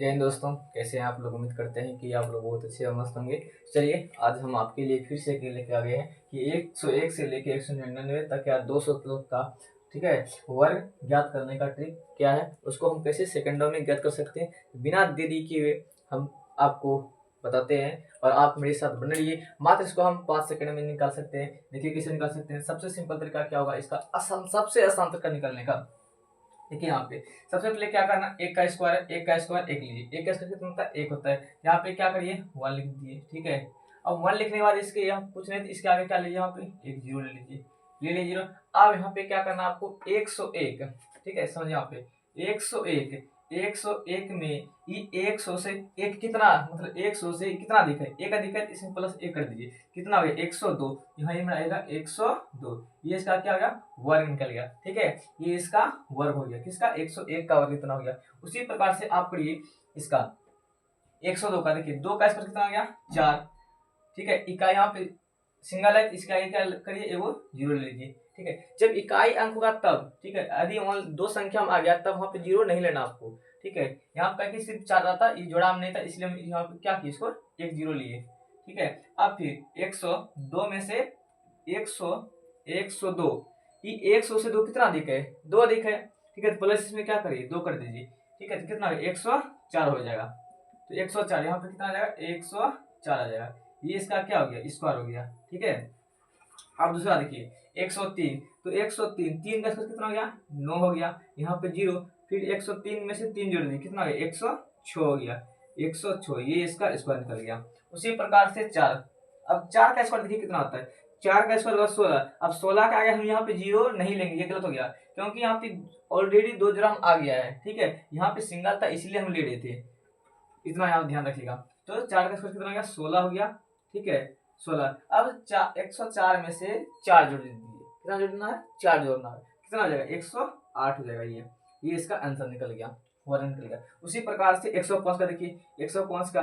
जय हिंद दोस्तों, कैसे हैं आप लोग। उम्मीद करते हैं कि आप लोग बहुत अच्छे और मस्त होंगे। चलिए आज हम आपके लिए फिर से लेके आ गए हैं कि 101 से लेके 199 तक या 200 तक का ठीक है वर्ग ज्ञात करने का ट्रिक क्या है, उसको हम कैसे सेकंडों में ज्ञात कर सकते हैं बिना देरी किए हम आपको बताते हैं। और आप मेरे साथ बने रहिए। मात्र इसको हम 5 सेकंड में निकाल सकते हैं। देखिए कैसे निकाल सकते हैं। सबसे सिंपल तरीका क्या होगा इसका, आसान, सबसे आसान तरीका निकालने का। देखिए यहाँ पे सबसे पहले क्या करना, एक का स्क्वायर एक लीजिए। एक का स्क्वायर कितना होता है, एक होता है। यहाँ पे क्या करिए, 1 लिख दीजिए। ठीक है, अब 1 लिखने के बाद इसके यहाँ कुछ नहीं, इसके आगे क्या लीजिए, यहाँ पे एक जीरो ले लीजिए, ले लीजिए जीरो। अब यहाँ पे क्या करना आपको, 101। ठीक है, समझिए यहाँ पे 101, 101 में ये 100 से एक कितना, मतलब 100 से कितना दिखा है, एक अधिक है, इसमें प्लस एक कर दीजिए, कितना हो गया 102। यहाँ ये आएगा 102, ये इसका क्या हो गया, वर्ग निकल गया। ठीक है, ये इसका वर्ग हो गया, किसका, 101 का वर्ग इतना हो गया। उसी प्रकार से आप करिए इसका 102 का, देखिए 2 का स्क्वायर कितना हो गया, 4। ठीक है, इकाई यहाँ पे सिंगल है, इसका क्या करिए, वो जीरो ले लीजिए। ठीक है, जब इकाई अंक होगा तब, ठीक है, यदि दो संख्या में आ गया तब वहां पे जीरो नहीं लेना आपको। ठीक है, यहाँ पे सिर्फ 4 रहा था, ये जोड़ा में नहीं था, इसलिए हम यहाँ पे क्या किए, इसको एक जीरो लिए। ठीक है, अब फिर 102 में से 100 102, ये 100 से 2 कितना अधिक है, 2 अधिक है। ठीक है, प्लस इसमें क्या करिए, 2 कर दीजिए। ठीक है, तो कितना 104 हो जाएगा। तो 104 यहाँ पे कितना आ जाएगा, 104 आ जाएगा। ये इसका क्या हो गया, स्क्वायर हो गया। ठीक है, अब दूसरा देखिए 103, तो 103, 3 का स्क्वायर कितना हो गया, 9 हो गया। यहाँ पे जीरो, फिर 103 में से 3 जोड़ दिए, कितना हो गया, 106 हो गया, 106, ये इसका स्क्वायर निकल गया। उसी प्रकार से 4, अब 4 का स्क्वायर देखिए कितना होता है, 4 का स्क्वायर होगा 16। अब 16 का आगे हम यहाँ पे जीरो नहीं लेंगे, ये गलत हो गया, क्योंकि यहाँ पे ऑलरेडी 2 जोड़ा आ गया है। ठीक है, यहाँ पे सिंगल था इसलिए हम ले रहे थे, इतना यहाँ ध्यान रखिएगा। तो 4 का स्क्वायर कितना हो गया, 16 हो गया। ठीक है, 16। अब 104 में से 4 जोड़ दीजिए, कितना जोड़ना है, 4 जोड़ना है, कितना हो जाएगा, 108 हो जाएगा। ये इसका आंसर निकल गया, वर्ग निकल गया। उसी प्रकार से 105 का देखिए, 105 का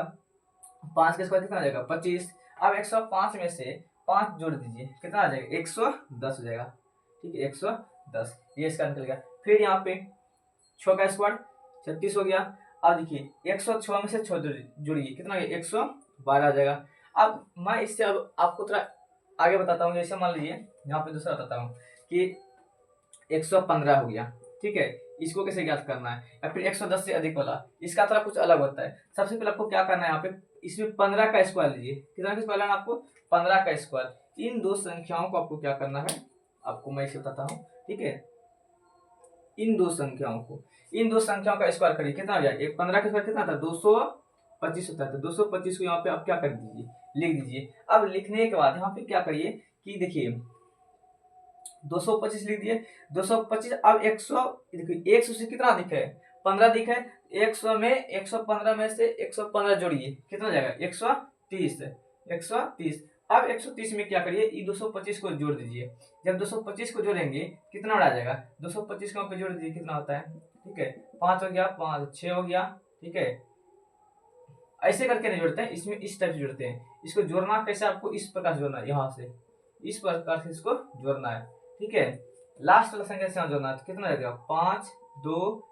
5 का स्क्वायर कितना आ जाएगा, 25। अब 105 में से 5 जोड़ दीजिए, कितना आ जाएगा, 110 हो जाएगा। ठीक है, 110, ये इसका निकल गया। फिर यहाँ पे 6 का स्क्वायर 36 हो गया। अब देखिए 106 में से 6 जोड़िए, कितना हो गया, 112 आ जाएगा। अब मैं इससे अब आपको थोड़ा आगे बताता हूँ। जैसे मान लीजिए यहाँ पे दूसरा बताता हूँ कि 115 हो गया। ठीक है, इसको कैसे ज्ञात करना है, या फिर 110 से अधिक वाला, इसका थोड़ा कुछ अलग होता है। सबसे पहले आपको क्या करना है, यहाँ पे इसमें 15 का स्क्वायर लीजिए। कितना का स्क्वायर लेना आपको, 15 का स्क्वायर। इन दो संख्याओं को आपको क्या करना है, आपको मैं इसे बताता हूँ। ठीक है, इन दो संख्याओं का स्क्वायर करिए, कितना आ गया, एक 15 का स्क्वायर कितना था, 225 होता है। तो 225 को यहाँ पे आप क्या कर दीजिए, लिख दीजिए। अब लिखने के बाद यहाँ पे क्या करिए कि देखिए 225 लिख दिए, 225। अब 100, देखिए 100 से कितना अधिक है, 15 अधिक है। 100 में 115 में से 115 जोड़िए, कितना जाएगा, 130, 130। अब 130 में क्या करिए, ये 225 को जोड़ दीजिए। जब 225 को जोड़ेंगे कितना आ जाएगा, 225 को पे जोड़ दीजिए, कितना होता है। ठीक है, 5 हो गया, 5 6 हो गया। ठीक है, ऐसे करके नहीं जोड़ते हैं, इसमें इस टाइप से जोड़ते हैं। इसको जोड़ना कैसे, आपको इस प्रकार से जोड़ना है, यहाँ से इस प्रकार से इसको जोड़ना है। ठीक है, लास्ट वाला संख्या से जोड़ना है, तो कितना रहेगा, 5 2,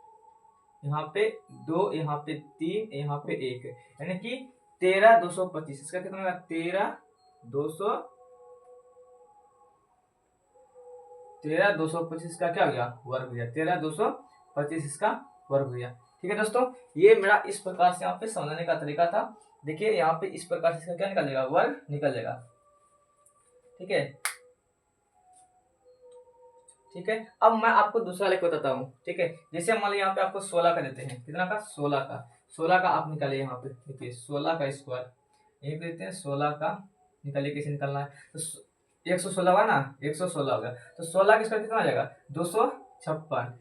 यहाँ पे 2, यहाँ पे 3, यहाँ पे 1, यानी कि 13 225। इसका कितना होगा, 13 225 का क्या हो गया, वर्ग हो गया। 13 225 इसका वर्ग हो गया। ठीक है दोस्तों, ये मेरा इस प्रकार से यहाँ पे समझने का तरीका था। देखिए यहाँ पे इस प्रकार से इसका क्या निकल जाएगा, वर्ग निकल जाएगा। ठीक है, ठीक है, अब मैं आपको दूसरा लेकर बताता हूँ। ठीक है, जैसे मान लीजिए यहाँ पे आपको 16 का देते हैं, कितना का, 16 का आप निकालिए। यहाँ पे देखिए 16 का स्क्वायर यही पे देते हैं, 16 का निकालिए, कैसे निकालना है। तो 116 हुआ ना, 116 हो गया, तो 16 का स्क्वायर कितना आ जाएगा, 256।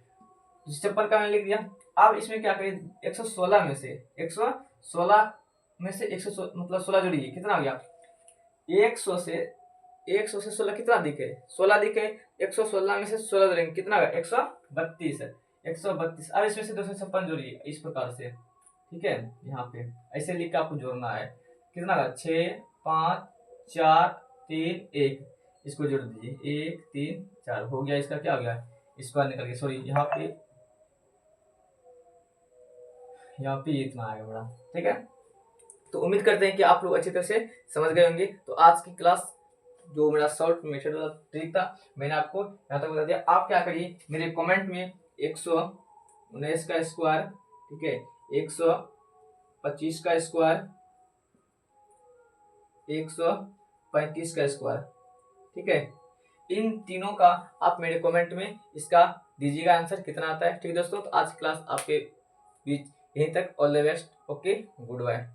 56 का मैंने लिख दिया। अब इसमें क्या करिए, 116 में से 116 में से 116 मतलब 16 जोड़िए, कितना हो गया, 100 से 16 कितना अधिक है, 16 अधिक है। 116 में से 16 जोड़ेंगे, कितना होगा, 132 है, 132। अब इसमें से 256 जोड़िए इस प्रकार से। ठीक है, यहाँ पे ऐसे लिख के आपको जोड़ना है, कितना होगा, 6 5 4 3 1, इसको जोड़ दीजिए, 1 3 4 हो गया। इसका क्या हो गया, स्क्वायर निकल गया। सॉरी, यहाँ पे यहाँ पे इतना आएगा बड़ा। ठीक है, तो उम्मीद करते हैं कि आप लोग अच्छी तरह से समझ गए होंगे। तो आज की क्लास जो मेरा शॉर्ट मेथड वाला ट्रिक था मैंने आपको यहाँ तक बता दिया। आप क्या करिए, मेरे कमेंट में 119 का स्क्वायर, ठीक है, 125 का स्क्वायर, 135 का स्क्वायर, ठीक है, इन तीनों का आप मेरे कमेंट में इसका दीजिएगा आंसर कितना आता है। ठीक है दोस्तों, तो आज की क्लास आपके बीच यहीं तक। All the best, okay, good bye.